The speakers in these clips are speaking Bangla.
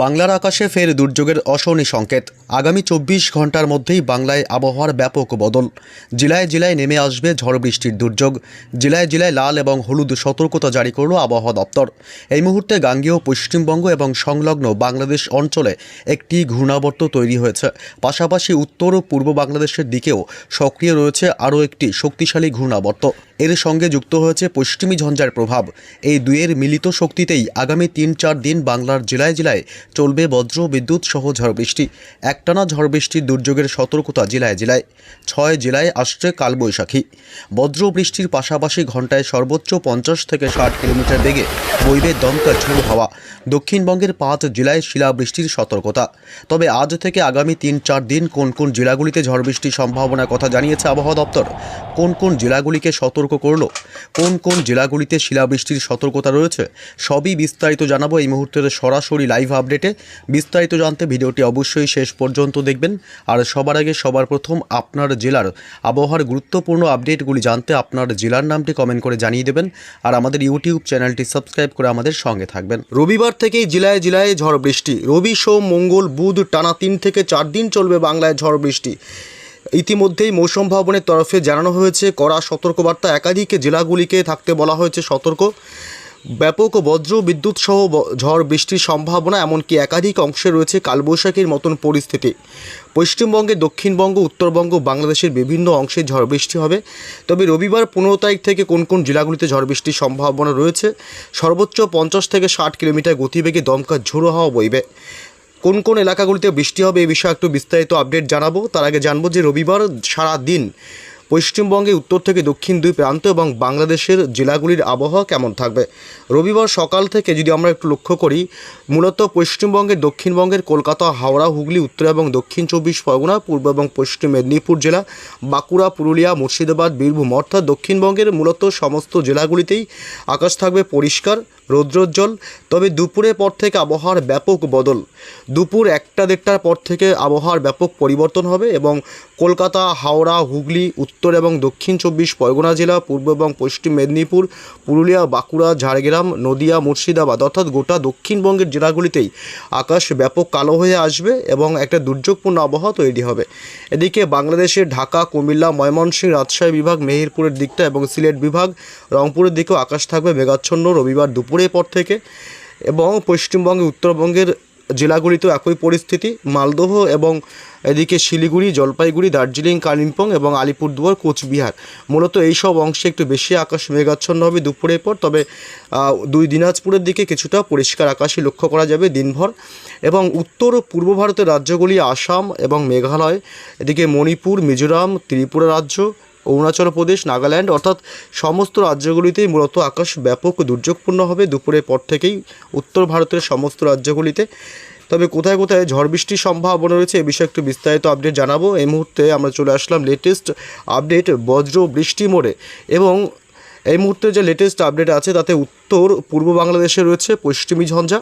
বাংলার আকাশে ফের দুর্যোগের অশনি সংকেত। আগামী 24 ঘন্টার মধ্যেই বাংলায় আবহাওয়ার ব্যাপক বদল। জেলায় জেলায় নেমে আসবে ঝড় বৃষ্টির দুর্যোগ। জেলায় জেলায় লাল এবং হলুদ সতর্কতা জারি করল আবহাওয়া দপ্তর। এই মুহূর্তে গাঙ্গেয় পশ্চিমবঙ্গ এবং সংলগ্ন বাংলাদেশ অঞ্চলে একটি ঘূর্ণাবর্ত তৈরি হয়েছে। পাশাপাশি উত্তর ও পূর্ব বাংলাদেশের দিকেও সক্রিয় রয়েছে আরও একটি শক্তিশালী ঘূর্ণাবর্ত। এর সঙ্গে যুক্ত হয়েছে পশ্চিমী ঝঞ্ঝার প্রভাব। এই দুয়ের মিলিত শক্তিতেই আগামী 3-4 দিন বাংলার জেলায় জেলায় চলবে বজ্র বিদ্যুৎ সহ ঝড় বৃষ্টি। একটানা ঝড় বৃষ্টির দুর্যোগের সতর্কতা জেলায় জেলায়। 6 জেলায় আসছে কালবৈশাখী। বজ্র বৃষ্টির পাশাপাশি ঘন্টায় সর্বোচ্চ 50 থেকে 60 কিলোমিটার বেগে বইবে দমকা ঝোড়ো হাওয়া। দক্ষিণবঙ্গের 5 জেলায় শিলাবৃষ্টির সতর্কতা। তবে আজ থেকে আগামী 3-4 দিন কোন কোন জেলাগুলিতে ঝড় বৃষ্টির সম্ভাবনার কথা জানিয়েছে আবহাওয়া দপ্তর। কোন কোন জেলাগুলিকে সতর্ক করলো, কোন কোন জেলাগুলিতে শিলাবৃষ্টির সতর্কতা রয়েছে, সবই বিস্তারিত জানাবো এই মুহূর্তের সরাসরি লাইভ আপডেটে। বিস্তারিত জানতে ভিডিওটি অবশ্যই শেষ পর্যন্ত দেখবেন। আর সবার আগে সবার প্রথম আপনার জেলার আবহাওয়ার গুরুত্বপূর্ণ আপডেটগুলি জানতে আপনার জেলার নামটি কমেন্ট করে জানিয়ে দেবেন। আর আমাদের ইউটিউব চ্যানেলটি সাবস্ক্রাইব করে আমাদের সঙ্গে থাকবেন। রবিবার থেকেই জেলায় জেলায় ঝড় বৃষ্টি। রবি, সোম, মঙ্গল, বুধ টানা 3 থেকে 4 দিন চলবে বাংলায় ঝড় বৃষ্টি। ইতিমধ্যেই মৌসুম ভবনের তরফে জানানো হয়েছে কড়া সতর্কবার্তা। একাধিক জেলাগুলিকে থাকতে বলা হয়েছে সতর্ক। ব্যাপক বজ্র বিদ্যুৎ সহ ঝড় বৃষ্টির সম্ভাবনা, এমনকি একাধিক অংশে রয়েছে কালবৈশাখীর মতন পরিস্থিতি। পশ্চিমবঙ্গে, দক্ষিণবঙ্গ, উত্তরবঙ্গ, বাংলাদেশের বিভিন্ন অংশে ঝড় বৃষ্টি হবে। তবে রবিবার 15 তারিখ থেকে কোন কোন জেলাগুলিতে ঝড় বৃষ্টির সম্ভাবনা রয়েছে। সর্বোচ্চ 50 থেকে 60 কিলোমিটার গতিবেগে দমকা ঝোড়ো হাওয়া বইবে। কোন কোন এলাকাগুলিতে বৃষ্টি হবে এই বিষয়ে একটু বিস্তারিত আপডেট জানাবো। তার আগে জানবো যে রবিবার সারা দিন পশ্চিমবঙ্গে উত্তর থেকে দক্ষিণ দুই প্রান্ত এবং বাংলাদেশের জেলাগুলির আবহাওয়া কেমন থাকবে। রবিবার সকাল থেকে যদি আমরা একটু লক্ষ্য করি, মূলত পশ্চিমবঙ্গের, দক্ষিণবঙ্গের কলকাতা, হাওড়া, হুগলি, উত্তর এবং দক্ষিণ 24 পরগনা, পূর্ব এবং পশ্চিম মেদিনীপুর জেলা, বাঁকুড়া, পুরুলিয়া, মুর্শিদাবাদ, বীরভূম, অর্থাৎ দক্ষিণবঙ্গের মূলত সমস্ত জেলাগুলিতেই আকাশ থাকবে পরিষ্কার, রৌদ্রোজ্জ্বল। তবে দুপুরের পর থেকে আবহাওয়ার ব্যাপক বদল। দুপুর 1-1:30টার পর থেকে আবহাওয়ার ব্যাপক পরিবর্তন হবে এবং কলকাতা, হাওড়া, হুগলি, উত্তর এবং দক্ষিণ 24 পরগনা জেলা, পূর্ব এবং পশ্চিম মেদিনীপুর, পুরুলিয়া, বাঁকুড়া, ঝাড়গ্রাম, নদিয়া, মুর্শিদাবাদ, অর্থাৎ গোটা দক্ষিণবঙ্গের জেলাগুলিতেই আকাশ ব্যাপক কালো হয়ে আসবে এবং একটা দুর্যোগপূর্ণ আবহাওয়া তৈরি হবে। এদিকে বাংলাদেশের ঢাকা, কুমিল্লা, ময়মনসিংহ, রাজশাহী বিভাগ, মেহেরপুরের দিকটা এবং সিলেট বিভাগ, রংপুরের দিকেও আকাশ থাকবে মেঘাচ্ছন্ন রবিবার দুপুরের পর থেকে। এবং পশ্চিমবঙ্গে, উত্তরবঙ্গের জেলাগুলিতেও একই পরিস্থিতি। মালদহ এবং এদিকে শিলিগুড়ি, জলপাইগুড়ি, দার্জিলিং, কালিম্পং এবং আলিপুরদুয়ার, কোচবিহার, মূলত এই সব অংশে একটু বেশি আকাশ মেঘাচ্ছন্ন হবে দুপুরের পর। তবে 2 দিনাজপুরের দিকে কিছুটা পরিষ্কার আকাশই লক্ষ্য করা যাবে দিনভর। এবং উত্তর ও পূর্ব ভারতের রাজ্যগুলি আসাম এবং মেঘালয়, এদিকে মণিপুর, মিজোরাম, ত্রিপুরা রাজ্য, অরুণাচল প্রদেশ, নাগাল্যান্ড, অর্থাৎ সমস্ত রাজ্যগুলিতেই মূলত আকাশ ব্যাপক দুর্যোগপূর্ণ হবে দুপুরের পর থেকেই উত্তর ভারতের সমস্ত রাজ্যগুলিতে। তবে কোথায় কোথায় ঝড় বৃষ্টির সম্ভাবনা রয়েছে এ বিষয়ে একটু বিস্তারিত আপডেট জানাবো। এই মুহূর্তে আমরা চলে আসলাম লেটেস্ট আপডেট বজ্র বৃষ্টি মোড়ে। এবং এই মুহূর্তে যে লেটেস্ট আপডেট আছে তাতে উত্তর পূর্ব বাংলাদেশে রয়েছে পশ্চিমী ঝঞ্ঝা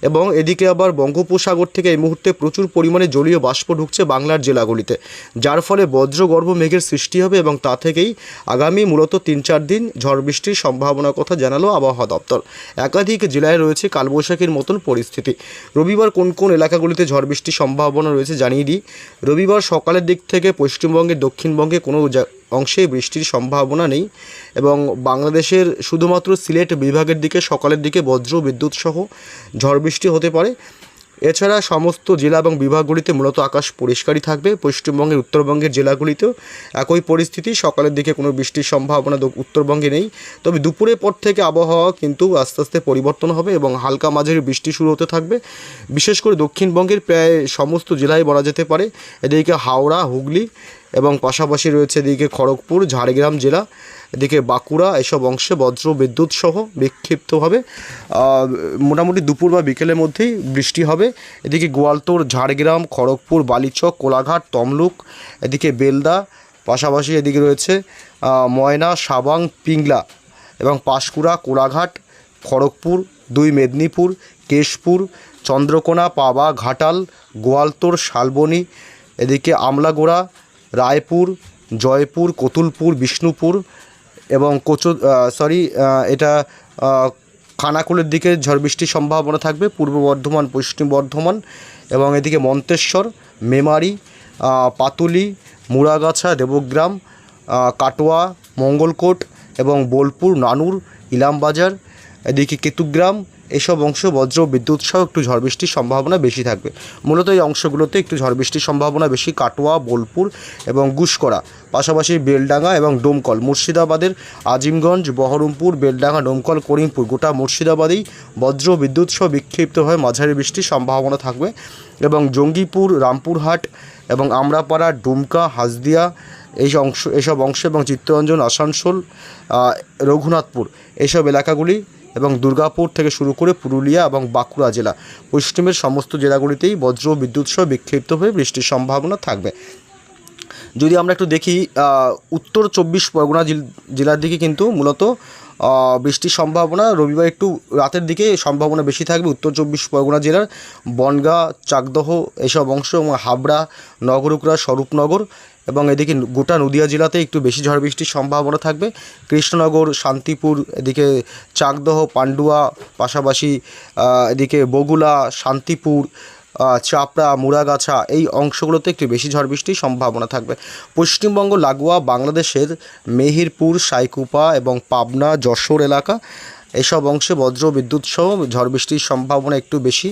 এবং এদিকে আবার বঙ্গোপসাগর থেকে এই মুহূর্তে প্রচুর পরিমাণে জলীয় বাষ্প ঢুকছে বাংলার জেলাগুলিতে, যার ফলে বজ্রগর্ভ মেঘের সৃষ্টি হবে এবং তা থেকেই আগামী মূলত 3-4 দিন ঝড় বৃষ্টির সম্ভাবনার কথা জানালো আবহাওয়া দপ্তর। একাধিক জেলায় রয়েছে কালবৈশাখীর মতন পরিস্থিতি। রবিবার কোন কোন এলাকাগুলিতে ঝড় বৃষ্টির সম্ভাবনা রয়েছে জানিয়ে দিই। রবিবার সকালের দিক থেকে পশ্চিমবঙ্গের, দক্ষিণবঙ্গে কোনো অংশে বৃষ্টির সম্ভাবনা নেই এবং বাংলাদেশের শুধুমাত্র সিলেট বিভাগের দিকে সকালের দিকে বজ্র বিদ্যুৎ সহ ঝড় বৃষ্টি হতে পারে। এছাড়া সমস্ত জেলা এবং বিভাগগুলিতে মূলত আকাশ পরিষ্কারই থাকবে। পশ্চিমবঙ্গের, উত্তরবঙ্গের জেলাগুলিতেও একই পরিস্থিতি, সকালের দিকে কোনো বৃষ্টির সম্ভাবনা উত্তরবঙ্গে নেই। তবে দুপুরের পর থেকে আবহাওয়া কিন্তু আস্তে আস্তে পরিবর্তন হবে এবং হালকা মাঝারি বৃষ্টি শুরু হতে থাকবে। বিশেষ করে দক্ষিণবঙ্গের প্রায় সমস্ত জেলায় বলা যেতে পারে। এদিকে হাওড়া, হুগলি এবং পাশাপাশি রয়েছে এদিকে খড়গপুর, ঝাড়গ্রাম জেলা, এদিকে বাঁকুড়া, এসব অংশে বজ্র বিদ্যুৎ সহ বিক্ষিপ্তভাবে মোটামুটি দুপুর বা বিকেলের মধ্যেই বৃষ্টি হবে। এদিকে গোয়ালতোড়, ঝাড়গ্রাম, খড়গপুর, বালিচক, কোলাঘাট, তমলুক, এদিকে বেলদা, পাশাপাশি এদিকে রয়েছে ময়না, সাবাং, পিংলা এবং পাঁশকুড়া, কোলাঘাট, খড়গপুর, 2 মেদিনীপুর, কেশপুর, চন্দ্রকোনা, পাবা, ঘাটাল, গোয়ালতোড়, শালবনী, এদিকে আমলাগোড়া, রায়পুর, জয়পুর, কতুলপুর, বিষ্ণুপুর এবং এটা খানাকুলের দিকে ঝড় বৃষ্টির সম্ভাবনা থাকবে, পূর্ব বর্ধমান, পশ্চিম বর্ধমান এবং এদিকে মন্তেশ্বর, মেমারি, পাতুলি, মুড়াগাছা, দেবগ্রাম, কাটোয়া, মঙ্গলকোট এবং বোলপুর, নানুর, ইলামবাজার, এদিকে কেতুগ্রাম, এসব অংশ বজ্র বিদ্যুৎ সহ একটু ঝড় বৃষ্টির সম্ভাবনা বেশি থাকবে। মূলত এই অংশগুলোতে একটু ঝড় বৃষ্টির সম্ভাবনা বেশি, কাটোয়া, বোলপুর এবং গুসকরা, পাশাপাশি বেলডাঙ্গা এবং ডোমকল, মুর্শিদাবাদের আজিমগঞ্জ, বহরমপুর, বেলডাঙ্গা, ডোমকল, করিমপুর, গোটা মুর্শিদাবাদেই বজ্র বিদ্যুৎ সহ বিক্ষিপ্তভাবে মাঝারি বৃষ্টির সম্ভাবনা থাকবে এবং জঙ্গিপুর, রামপুরহাট এবং আমরাপাড়া, ডুমকা, হাসদিয়া এসব অংশ এবং চিত্তরঞ্জন, আসানসোল, রঘুনাথপুর এইসব এলাকাগুলি এবং দুর্গাপুর থেকে শুরু করে পুরুলিয়া এবং বাঁকুড়া জেলা, পশ্চিমের সমস্ত জেলাগুলিতেই বজ্র বিদ্যুৎ সহ বিক্ষিপ্ত হয়ে বৃষ্টির সম্ভাবনা থাকবে। যদি আমরা একটু দেখি উত্তর 24 পরগনা জেলার দিকে কিন্তু মূলত বৃষ্টির সম্ভাবনা রবিবার একটু রাতের দিকে সম্ভাবনা বেশি থাকবে। উত্তর 24 পরগনা জেলার বনগাঁ, চাকদহ এসব অংশ এবং হাবড়া, নগরুকড়া, স্বরূপনগর এবং এদিকে গোটা নদিয়া জেলাতে একটু বেশি ঝড় বৃষ্টির সম্ভাবনা থাকবে। কৃষ্ণনগর, শান্তিপুর, এদিকে চাকদহ, পান্ডুয়া, পাশাপাশি এদিকে বগুলা, শান্তিপুর, চাপড়া, মুড়াগাছা এই অংশগুলোতে একটু বেশি ঝড় বৃষ্টির সম্ভাবনা থাকবে। পশ্চিমবঙ্গ লাগোয়া বাংলাদেশের মেহেরপুর, সাইকুপা এবং পাবনা, যশোর এলাকা এসব অংশে বজ্র বিদ্যুৎ সহ ঝড় বৃষ্টির সম্ভাবনা একটু বেশি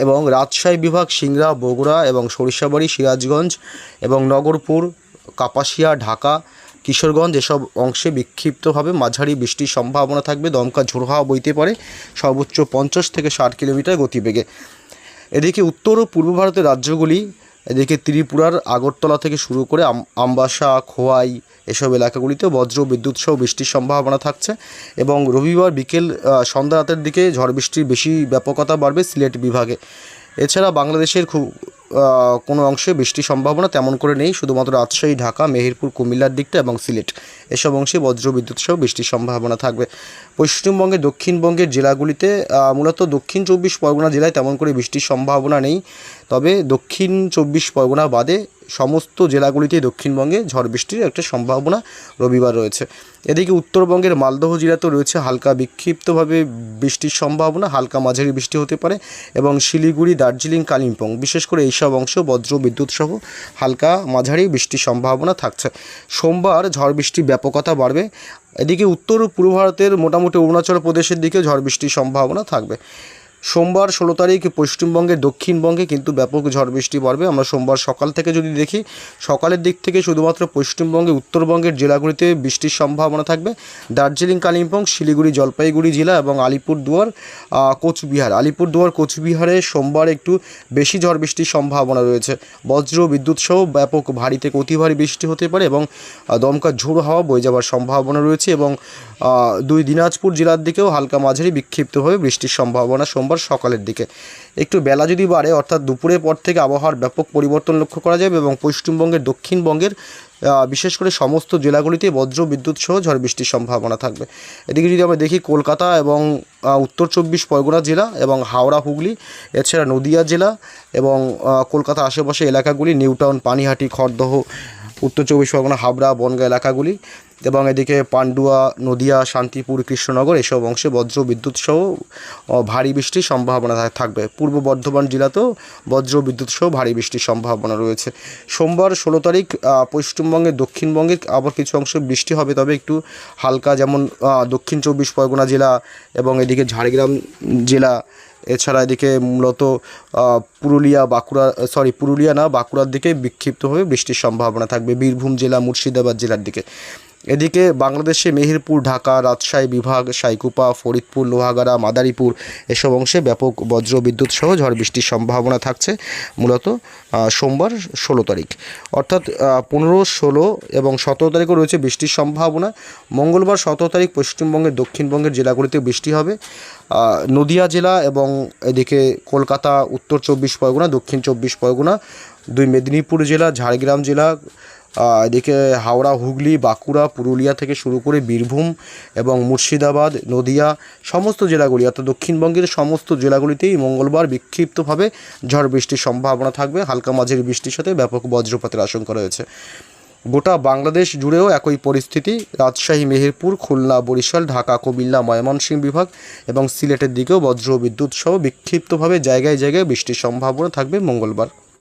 এবং রাজশাহী বিভাগ, সিংড়া, বগুড়া এবং সরিষাবাড়ি, সিরাজগঞ্জ এবং নগরপুর, কাপাসিয়া, ঢাকা, কিশোরগঞ্জ এসব অংশে বিক্ষিপ্তভাবে মাঝারি বৃষ্টির সম্ভাবনা থাকবে। দমকা ঝোড়ো হাওয়া বইতে পারে সর্বোচ্চ 50 থেকে 60 কিলোমিটার গতিবেগে। এদিকে উত্তর ও পূর্ব ভারতের রাজ্যগুলি, এদিকে ত্রিপুরার আগরতলা থেকে শুরু করে আমবাসা, খোয়াই এসব এলাকাগুলিতে বজ্র বিদ্যুৎ সহ বৃষ্টির সম্ভাবনা থাকছে এবং রবিবার বিকেল সন্ধ্যা রাতের দিকে ঝড় বৃষ্টির বেশি ব্যাপকতা বাড়বে সিলেট বিভাগে। এছাড়া বাংলাদেশের কোনো অংশে বৃষ্টির সম্ভাবনা তেমন করে নেই, শুধুমাত্র রাজশাহী, ঢাকা, মেহেরপুর, কুমিল্লার দিকটা এবং সিলেট এসব অংশে বজ্র বিদ্যুৎ সহ বৃষ্টির সম্ভাবনা থাকবে। পশ্চিমবঙ্গের দক্ষিণবঙ্গের জেলাগুলিতে মূলত দক্ষিণ 24 পরগনা জেলায় তেমন করে বৃষ্টির সম্ভাবনা নেই, তবে দক্ষিণ 24 পরগনা বাদে সমস্ত জেলাগুলিতেই দক্ষিণবঙ্গে ঝড় বৃষ্টির একটা সম্ভাবনা রবিবার রয়েছে। এদিকে উত্তরবঙ্গের মালদহ জেলাতেও রয়েছে হালকা বিক্ষিপ্তভাবে বৃষ্টির সম্ভাবনা, হালকা মাঝারি বৃষ্টি হতে পারে এবং শিলিগুড়ি, দার্জিলিং, কালিম্পং বিশেষ করে এইসব অংশ বজ্র বিদ্যুৎ সহ হালকা মাঝারি বৃষ্টির সম্ভাবনা থাকছে। সোমবার ঝড় বৃষ্টির ব্যাপকতা বাড়বে। এদিকে উত্তর ও পূর্ব ভারতের মোটামুটি অরুণাচল প্রদেশের দিকে ঝড় বৃষ্টির সম্ভাবনা থাকবে। সোমবার 16 তারিখ পশ্চিমবঙ্গের দক্ষিণবঙ্গে কিন্তু ব্যাপক ঝড় বৃষ্টি বাড়বে। আমরা সোমবার সকাল থেকে যদি দেখি, সকালের দিক থেকে শুধুমাত্র পশ্চিমবঙ্গে উত্তরবঙ্গের জেলাগুলিতে বৃষ্টির সম্ভাবনা থাকবে। দার্জিলিং, কালিম্পং, শিলিগুড়ি, জলপাইগুড়ি জেলা এবং আলিপুরদুয়ার, কোচবিহারে সোমবার একটু বেশি ঝড় বৃষ্টির সম্ভাবনা রয়েছে। বজ্র বিদ্যুৎ সহ ব্যাপক ভারী থেকে অতি ভারী বৃষ্টি হতে পারে এবং দমকা ঝোড়ো হাওয়া বয়ে যাওয়ার সম্ভাবনা রয়েছে এবং দিনাজপুর জেলার দিকেও হালকা মাঝারি বিক্ষিপ্তভাবে বৃষ্টির সম্ভাবনা সোমবার সকালের দিকে। একটু বেলা যদি বাড়ে অর্থাৎ দুপুরের পর থেকে আবহাওয়ার ব্যাপক পরিবর্তন লক্ষ্য করা যাবে এবং পশ্চিমবঙ্গের দক্ষিণবঙ্গের বিশেষ করে সমস্ত জেলাগুলিতে বজ্র বিদ্যুৎ সহ ঝড় বৃষ্টির সম্ভাবনা থাকবে। এদিকে যদি আমরা দেখি কলকাতা এবং উত্তর 24 পরগনা জেলা এবং হাওড়া, হুগলি, এছাড়া নদিয়া জেলা এবং কলকাতা আশেপাশে এলাকাগুলি, নিউটাউন, পানিহাটি, খড়দহ, উত্তর 24 পরগনা, হাবড়া, বনগাঁ এলাকাগুলি এবং এদিকে পান্ডুয়া, নদিয়া, শান্তিপুর, কৃষ্ণনগর এসব অংশে বজ্র বিদ্যুৎ সহ ভারী বৃষ্টির সম্ভাবনা থাকবে। পূর্ব বর্ধমান জেলাতেও বজ্র বিদ্যুৎ সহ ভারী বৃষ্টির সম্ভাবনা রয়েছে। সোমবার 16 তারিখ পশ্চিমবঙ্গের দক্ষিণবঙ্গের আবার কিছু অংশে বৃষ্টি হবে, তবে একটু হালকা, যেমন দক্ষিণ 24 পরগনা জেলা এবং এদিকে ঝাড়গ্রাম জেলা, এছাড়া এদিকে মূলত বাঁকুড়ার দিকে বিক্ষিপ্তভাবে বৃষ্টির সম্ভাবনা থাকবে। বীরভূম জেলা, মুর্শিদাবাদ জেলার দিকে। এদিকে বাংলাদেশে মেহেরপুর, ঢাকা, রাজশাহী বিভাগ, সাইকুপা, ফরিদপুর, লোহাগাড়া, মাদারীপুর এসব অংশে ব্যাপক বজ্র বিদ্যুৎ সহ ঝড় বৃষ্টির সম্ভাবনা থাকছে মূলত সোমবার 16 তারিখ, অর্থাৎ 15, 16 এবং 17 তারিখও রয়েছে বৃষ্টির সম্ভাবনা। মঙ্গলবার 17 তারিখ পশ্চিমবঙ্গের দক্ষিণবঙ্গের জেলাগুলিতে বৃষ্টি হবে। নদিয়া জেলা এবং এদিকে কলকাতা, উত্তর 24 পরগনা, দক্ষিণ 24 পরগনা, 2 মেদিনীপুর জেলা, ঝাড়গ্রাম জেলা, এদিকে হাওড়া, হুগলি, বাঁকুড়া, পুরুলিয়া থেকে শুরু করে বীরভূম এবং মুর্শিদাবাদ, নদিয়া সমস্ত জেলাগুলি অর্থাৎ দক্ষিণবঙ্গের সমস্ত জেলাগুলিতেই মঙ্গলবার বিক্ষিপ্তভাবে ঝড় বৃষ্টির সম্ভাবনা থাকবে। হালকা মাঝারি বৃষ্টির সাথে ব্যাপক বজ্রপাতের আশঙ্কা রয়েছে। গোটা বাংলাদেশ জুড়েও একই পরিস্থিতি। রাজশাহী, মেহেরপুর, খুলনা, বরিশাল, ঢাকা, কুমিল্লা, ময়মনসিংহ বিভাগ এবং সিলেটের দিকেও বজ্র বিদ্যুৎ সহ বিক্ষিপ্তভাবে জায়গায় জায়গায় বৃষ্টির সম্ভাবনা থাকবে মঙ্গলবার।